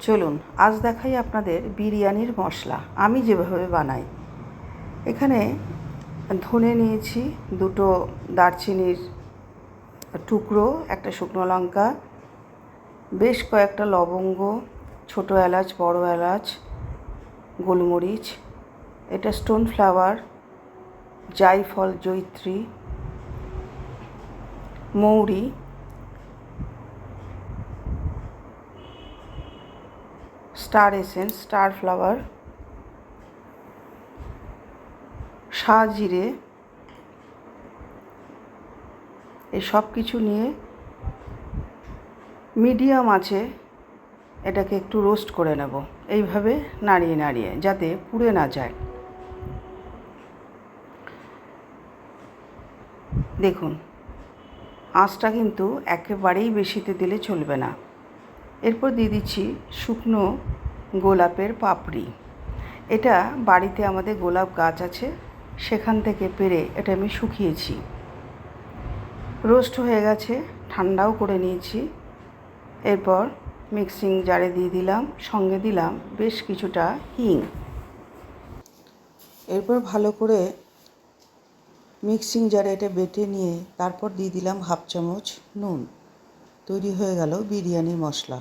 চলুন আজ দেখাই আপনাদের বিরিয়ানির মশলা আমি যেভাবে বানাই। এখানে ধনে নিয়েছি, দুটো দারচিনির টুকরো, একটা শুকনো লঙ্কা, বেশ কয়েকটা লবঙ্গ, ছোটো এলাচ, বড় এলাচ, গোলমরিচ, এটা স্টোন ফ্লাওয়ার, জায়ফল, জয়িত্রী, মৌরি, স্টার এসেন্স, স্টার ফ্লাওয়ার, শাহজিরে, এই সব কিছু নিয়ে মিডিয়াম আঁচে এটাকে একটু রোস্ট করে নেব, এইভাবে নাড়িয়ে নাড়িয়ে, যাতে পুড়ে না যায়। দেখুন আঁচটা কিন্তু একেবারেই বেশিতে দিলে চলবে না। এরপর দিয়ে দিচ্ছি শুকনো গোলাপের পাপড়ি। এটা বাড়িতে আমাদের গোলাপ গাছ আছে, সেখান থেকে পেড়ে এটা আমি শুকিয়েছি। রোস্ট হয়ে গেছে, ঠান্ডাও করে নিয়েছি। এরপর মিক্সিং জারে দিয়ে দিলাম, সঙ্গে দিলাম বেশ কিছুটা হিং। এরপর ভালো করে মিক্সিং জারে এটা বেটে নিয়ে তারপর দিয়ে দিলাম হাফ চামচ নুন। তৈরি হয়ে গেল বিরিয়ানি মশলা।